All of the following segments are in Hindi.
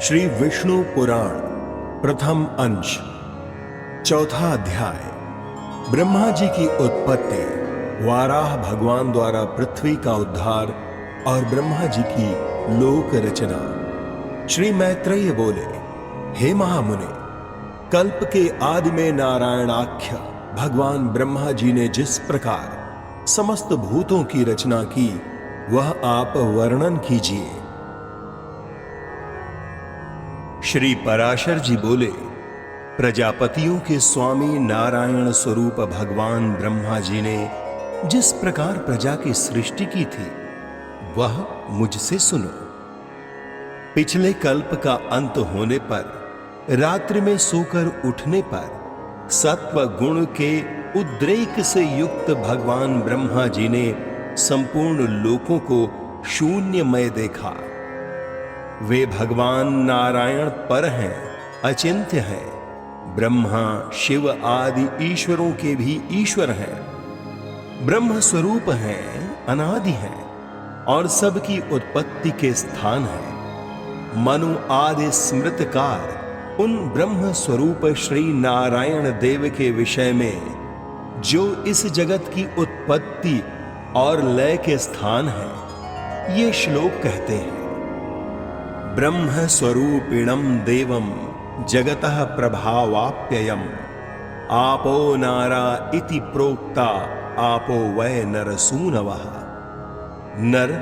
श्री विष्णु पुराण प्रथम अंश चौथा अध्याय। ब्रह्मा जी की उत्पत्ति, वाराह भगवान द्वारा पृथ्वी का उद्धार और ब्रह्मा जी की लोक रचना। श्री मैत्रेय बोले, हे महामुने, कल्प के आदि में नारायणाख्य भगवान ब्रह्मा जी ने जिस प्रकार समस्त भूतों की रचना की वह आप वर्णन कीजिए। श्री पराशर जी बोले, प्रजापतियों के स्वामी नारायण स्वरूप भगवान ब्रह्मा जी ने जिस प्रकार प्रजा की सृष्टि की थी वह मुझसे सुनो। पिछले कल्प का अंत होने पर, रात्रि में सोकर उठने पर सत्व गुण के उद्रेक से युक्त भगवान ब्रह्मा जी ने संपूर्ण लोकों को शून्यमय देखा। वे भगवान नारायण पर हैं, अचिंत्य हैं, ब्रह्मा शिव आदि ईश्वरों के भी ईश्वर हैं, ब्रह्म स्वरूप हैं, अनादि हैं और सबकी उत्पत्ति के स्थान हैं। मनु आदि स्मृतकार उन ब्रह्म स्वरूप श्री नारायण देव के विषय में, जो इस जगत की उत्पत्ति और लय के स्थान है, ये श्लोक कहते हैं। ब्रह्म स्वरूपिणम देवम जगतः प्रभावाप्ययम आपो नारा इति प्रोक्ता आपो वै नरसूनवः। नर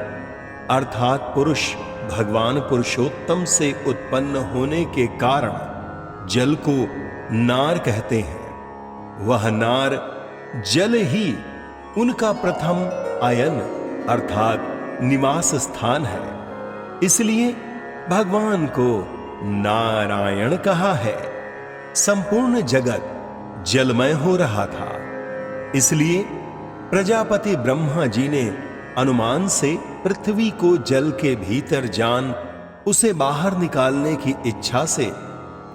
अर्थात पुरुष भगवान पुरुषोत्तम से उत्पन्न होने के कारण जल को नार कहते हैं। वह नार जल ही उनका प्रथम अयन अर्थात निवास स्थान है, इसलिए भगवान को नारायण कहा है। संपूर्ण जगत जलमय हो रहा था, इसलिए प्रजापति ब्रह्मा जी ने अनुमान से पृथ्वी को जल के भीतर जान उसे बाहर निकालने की इच्छा से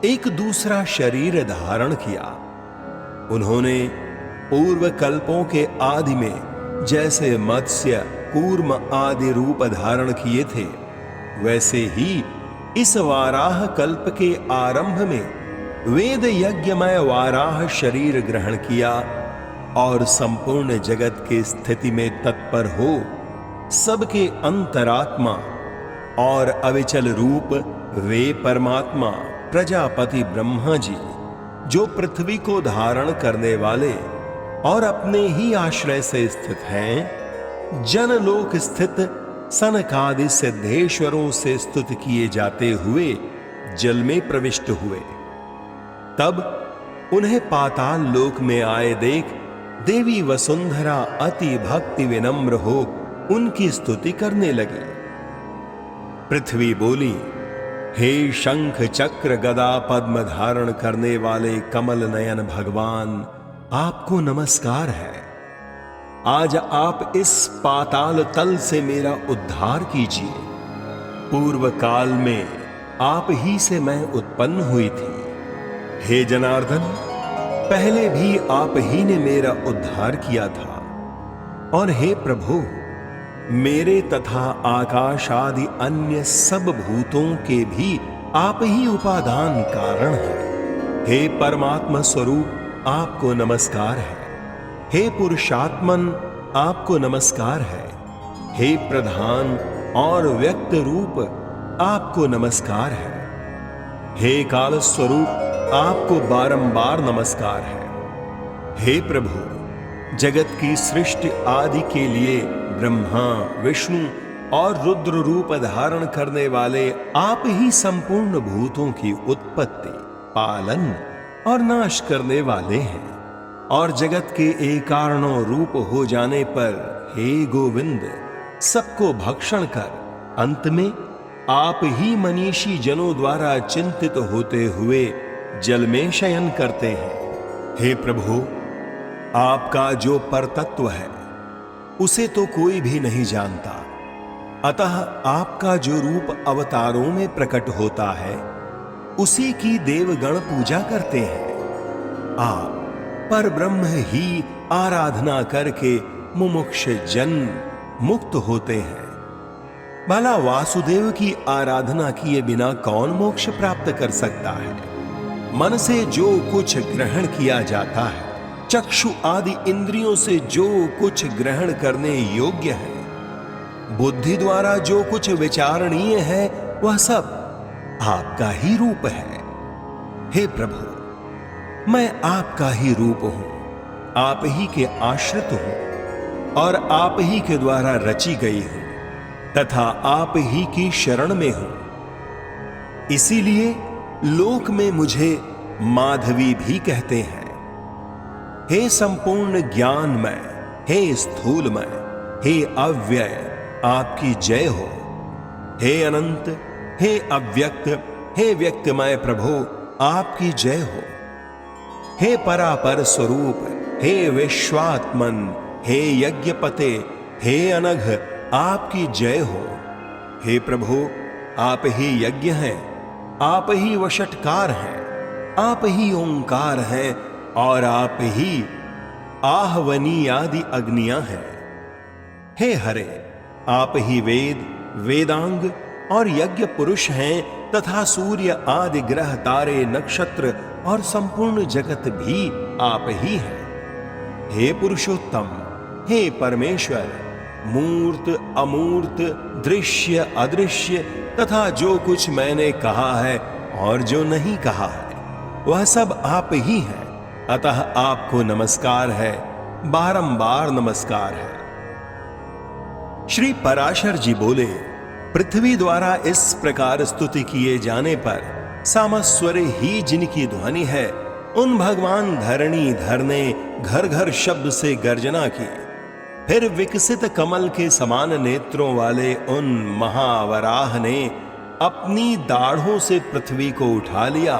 एक दूसरा शरीर धारण किया। उन्होंने पूर्व कल्पों के आदि में जैसे मत्स्य कूर्म आदि रूप धारण किए थे, वैसे ही इस वाराह कल्प के आरंभ में वेद यज्ञमय वाराह शरीर ग्रहण किया और संपूर्ण जगत के स्थिति में तत्पर हो सबके अंतरात्मा और अविचल रूप वे परमात्मा प्रजापति ब्रह्मा जी, जो पृथ्वी को धारण करने वाले और अपने ही आश्रय से स्थित हैं, जनलोक स्थित सनकादि सिद्धेश्वरों से स्तुत किए जाते हुए जल में प्रविष्ट हुए। तब उन्हें पाताल लोक में आए देख देवी वसुंधरा अति भक्ति विनम्र हो उनकी स्तुति करने लगी। पृथ्वी बोली, हे शंख चक्र गदा पद्म धारण करने वाले कमल नयन भगवान, आपको नमस्कार है। आज आप इस पाताल तल से मेरा उद्धार कीजिए। पूर्व काल में आप ही से मैं उत्पन्न हुई थी। हे जनार्दन, पहले भी आप ही ने मेरा उद्धार किया था। और हे प्रभु, मेरे तथा आकाश आदि अन्य सब भूतों के भी आप ही उपादान कारण हैं। हे परमात्मा स्वरूप, आपको नमस्कार है। हे पुरुषात्मन, आपको नमस्कार है। हे प्रधान और व्यक्त रूप, आपको नमस्कार है। हे काल स्वरूप, आपको बारंबार नमस्कार है। हे प्रभु, जगत की सृष्टि आदि के लिए ब्रह्मा विष्णु और रुद्र रूप धारण करने वाले आप ही संपूर्ण भूतों की उत्पत्ति, पालन और नाश करने वाले हैं। और जगत के एकारणों रूप हो जाने पर हे गोविंद, सबको भक्षण कर अंत में आप ही मनीषी जनों द्वारा चिंतित होते हुए जल में शयन करते हैं। हे प्रभु, आपका जो परतत्व है उसे तो कोई भी नहीं जानता, अतः आपका जो रूप अवतारों में प्रकट होता है उसी की देवगण पूजा करते हैं। आप पर ब्रह्म ही आराधना करके मुमुक्ष जन मुक्त होते हैं। भला वासुदेव की आराधना किए बिना कौन मोक्ष प्राप्त कर सकता है? मन से जो कुछ ग्रहण किया जाता है, चक्षु आदि इंद्रियों से जो कुछ ग्रहण करने योग्य है, बुद्धि द्वारा जो कुछ विचारणीय है, वह सब आपका ही रूप है। हे प्रभु, मैं आपका ही रूप हूं, आप ही के आश्रित हूं और आप ही के द्वारा रची गई हूं तथा आप ही की शरण में हूं। इसीलिए लोक में मुझे माधवी भी कहते हैं। हे संपूर्ण ज्ञानमय, हे स्थूलमय, हे अव्यय, आपकी जय हो। हे अनंत, हे अव्यक्त, हे व्यक्तमय प्रभु, आपकी जय हो। हे परापर स्वरूप, हे विश्वात्मन, हे यज्ञपते, हे अनघ, आपकी जय हो। हे प्रभु, आप ही यज्ञ हैं, आप ही वषटकार हैं, आप ही ओंकार हैं और आप ही आहवनी आदि अग्नियां हैं। हे हरे, आप ही वेद, वेदांग और यज्ञ पुरुष हैं तथा सूर्य आदि ग्रह, तारे, नक्षत्र और संपूर्ण जगत भी आप ही हैं। हे पुरुषोत्तम, हे परमेश्वर, मूर्त, अमूर्त, दृश्य, अदृश्य तथा जो कुछ मैंने कहा है और जो नहीं कहा है, वह सब आप ही हैं। अतः आपको नमस्कार है, बारंबार नमस्कार है। श्री पराशर जी बोले, पृथ्वी द्वारा इस प्रकार स्तुति किए जाने पर सामस्वर ही जिनकी ध्वनि है, उन भगवान धरणीधर ने घर घर शब्द से गर्जना की। फिर विकसित कमल के समान नेत्रों वाले उन महावराह ने अपनी दाढ़ों से पृथ्वी को उठा लिया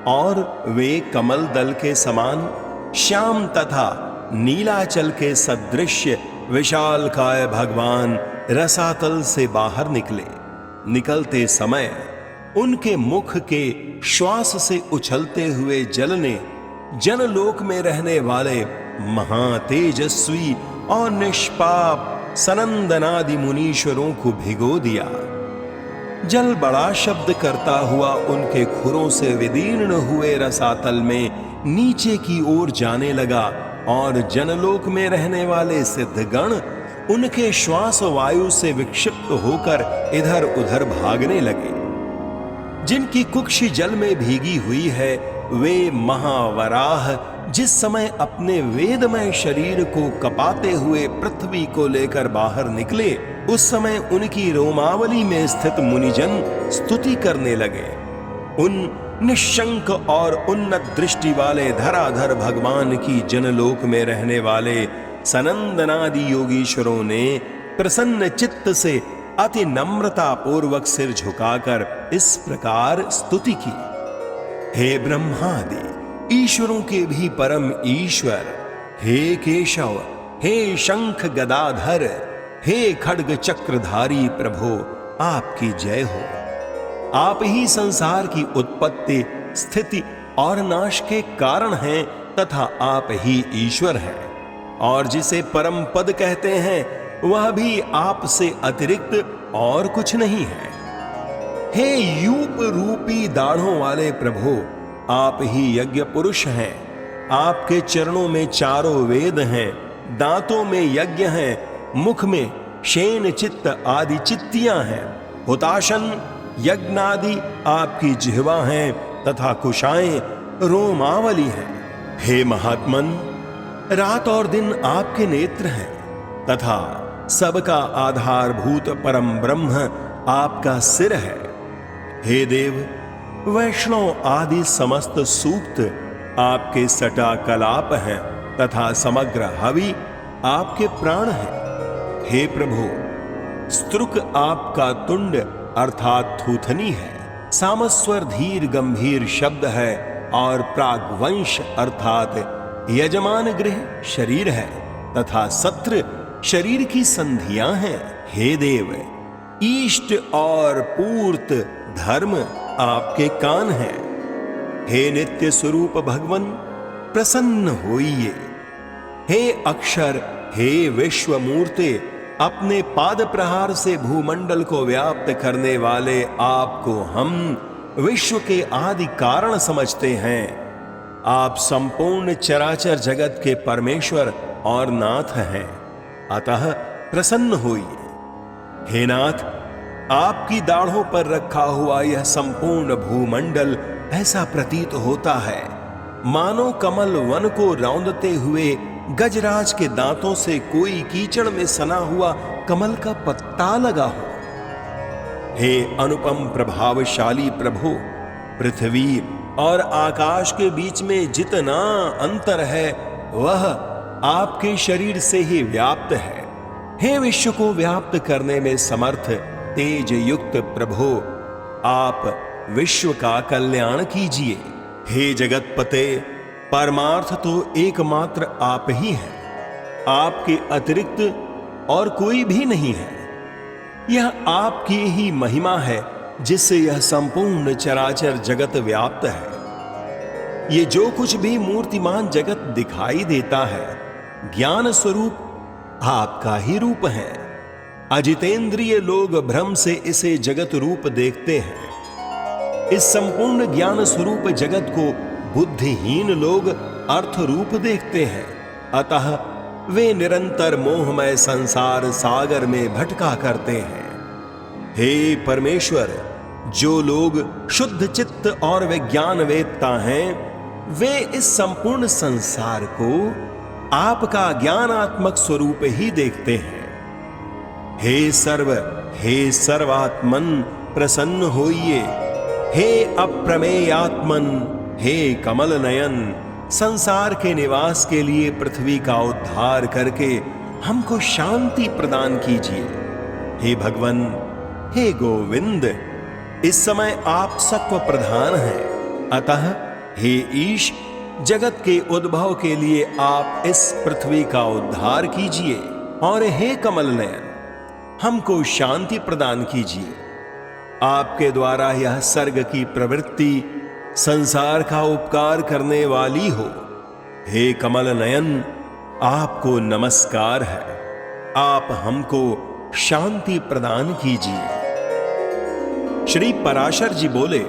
और वे कमल दल के समान श्याम तथा नीलाचल के सदृश विशालकाय भगवान रसातल से बाहर निकले। निकलते समय उनके मुख के श्वास से उछलते हुए जल ने जनलोक में रहने वाले महातेजस्वी और निष्पाप सनंदनादि मुनीश्वरों को भिगो दिया। जल बड़ा शब्द करता हुआ उनके खुरों से विदीर्ण हुए रसातल में नीचे की ओर जाने लगा और जनलोक में रहने वाले सिद्धगण उनके श्वास वायु से विक्षिप्त होकर इधर उधर भागने लगे। जिनकी कुक्षि जल में भीगी हुई है, वे महावराह जिस समय अपने वेदमय शरीर को कपाते हुए पृथ्वी को लेकर बाहर निकले, उस समय उनकी रोमावली में स्थित मुनिजन स्तुति करने लगे। उन निशंक और उन्नत दृष्टि वाले धराधर भगवान की जनलोक में रहने वाले सनंदनादि योगीश्वरों ने प्रसन्न चित्त से अति नम्रता पूर्वक सिर झुकाकर इस प्रकार स्तुति की। हे ब्रह्मादि ईश्वरों के भी परम ईश्वर, हे केशव, हे शंख गदाधर, हे खड्ग चक्रधारी प्रभु, आपकी जय हो। आप ही संसार की उत्पत्ति, स्थिति और नाश के कारण हैं तथा आप ही ईश्वर हैं। और जिसे परम पद कहते हैं, वह भी आपसे अतिरिक्त और कुछ नहीं है। हे यूप रूपी दाढ़ों वाले प्रभु, आप ही यज्ञ पुरुष हैं। आपके चरणों में चारों वेद हैं, दांतों में यज्ञ हैं, मुख में शेन चित्त आदि चित्तियां हैं, हुताशन यज्ञादि आपकी जिह्वा हैं तथा कुशाएं रोमावली हैं। हे महात्मन, रात और दिन आपके नेत्र हैं तथा सबका आधारभूत परम ब्रह्म आपका सिर है। हे देव, वैष्णव आदि समस्त सूक्त आपके सटा कलाप हैं तथा समग्र हवि आपके प्राण हैं। हे प्रभु, स्तृक आपका तुंड अर्थात थूथनी है, सामस्वर धीर गंभीर शब्द है और प्रागवंश अर्थात यजमान गृह शरीर है तथा सत्र शरीर की संधियां हैं। हे देव, ईष्ट और पूर्त धर्म आपके कान हैं। हे नित्य स्वरूप भगवन, प्रसन्न होइए। हे अक्षर, हे विश्वमूर्ते, अपने पाद प्रहार से भूमंडल को व्याप्त करने वाले आपको हम विश्व के आदि कारण समझते हैं। आप संपूर्ण चराचर जगत के परमेश्वर और नाथ हैं, अतः प्रसन्न होइए। हे नाथ, आपकी दाढ़ों पर रखा हुआ यह संपूर्ण भूमंडल ऐसा प्रतीत होता है मानो कमल वन को रौंदते हुए गजराज के दांतों से कोई कीचड़ में सना हुआ कमल का पत्ता लगा हो। हे अनुपम प्रभावशाली प्रभु, पृथ्वी और आकाश के बीच में जितना अंतर है वह आपके शरीर से ही व्याप्त है। हे विश्व को व्याप्त करने में समर्थ तेज युक्त प्रभु, आप विश्व का कल्याण कीजिए। हे जगतपते, परमार्थ तो एकमात्र आप ही हैं, आपके अतिरिक्त और कोई भी नहीं है। यह आपकी ही महिमा है जिससे यह संपूर्ण चराचर जगत व्याप्त है। ये जो कुछ भी मूर्तिमान जगत दिखाई देता है, ज्ञान स्वरूप आपका ही रूप है। अजितेंद्रिय लोग भ्रम से इसे जगत रूप देखते हैं। इस संपूर्ण ज्ञान स्वरूप जगत को बुद्धिहीन लोग अर्थ रूप देखते हैं, अतः वे निरंतर मोहमय संसार सागर में भटका करते हैं। हे परमेश्वर, जो लोग शुद्ध चित्त और विज्ञान वेत्ता हैं, वे इस संपूर्ण संसार को आपका ज्ञानात्मक स्वरूप ही देखते हैं। हे सर्वात्मन, प्रसन्न होइए। हे अप्रमेयात्मन, हे कमल नयन, संसार के निवास के लिए पृथ्वी का उद्धार करके हमको शांति प्रदान कीजिए। हे भगवन, हे गोविंद, इस समय आप सत्व प्रधान हैं, अतः हे ईश, जगत के उद्भव के लिए आप इस पृथ्वी का उद्धार कीजिए। और हे कमल नयन, हमको शांति प्रदान कीजिए। आपके द्वारा यह सर्ग की प्रवृत्ति संसार का उपकार करने वाली हो। हे कमल नयन, आपको नमस्कार है, आप हमको शांति प्रदान कीजिए। श्री पराशर जी बोले,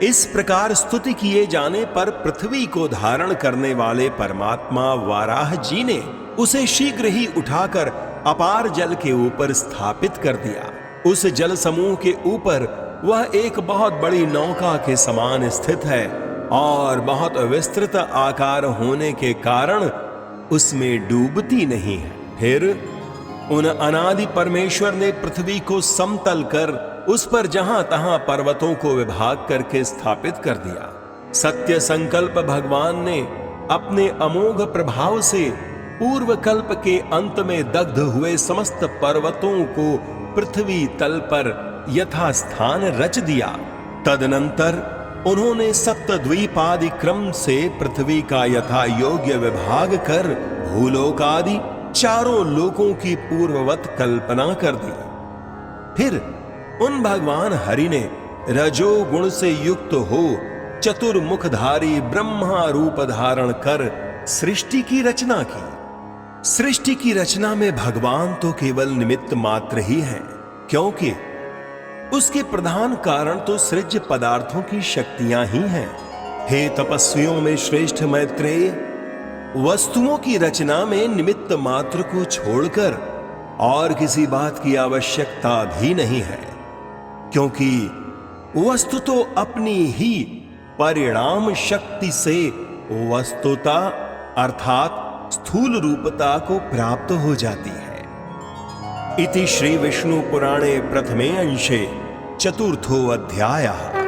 इस प्रकार स्तुति किए जाने पर पृथ्वी को धारण करने वाले परमात्मा वाराह जी ने उसे शीघ्र ही उठाकर अपार जल के ऊपर स्थापित कर दिया। उस जल समूह के ऊपर वह एक बहुत बड़ी नौका के समान स्थित है और बहुत विस्तृत आकार होने के कारण उसमें डूबती नहीं है। फिर उन अनादि परमेश्वर ने पृथ्वी को समतल कर उस पर जहां तहां पर्वतों को विभाग करके स्थापित कर दिया। सत्य संकल्प भगवान ने अपने अमोघ प्रभाव से पूर्व कल्प के अंत में दग्ध हुए समस्त पर्वतों को पृथ्वी तल पर यथास्थान रच दिया। तदनंतर उन्होंने सप्तद्वीपादि क्रम से पृथ्वी का यथा योग्य विभाग कर भूलोक आदि चारों लोकों की पूर्ववत कल्पना कर दी। फिर उन भगवान हरि ने रजोगुण से युक्त हो चतुर्मुखधारी ब्रह्मा रूप धारण कर सृष्टि की रचना की। सृष्टि की रचना में भगवान तो केवल निमित्त मात्र ही हैं, क्योंकि उसके प्रधान कारण तो सृज्य पदार्थों की शक्तियां ही हैं। हे तपस्वियों में श्रेष्ठ मैत्रेय, वस्तुओं की रचना में निमित्त मात्र को छोड़कर और किसी बात की आवश्यकता भी नहीं है, क्योंकि वस्तु तो अपनी ही परिणाम शक्ति से वस्तुता अर्थात स्थूल रूपता को प्राप्त हो जाती है। इति श्री विष्णु पुराणे प्रथमे अंशे चतुर्थो अध्यायः।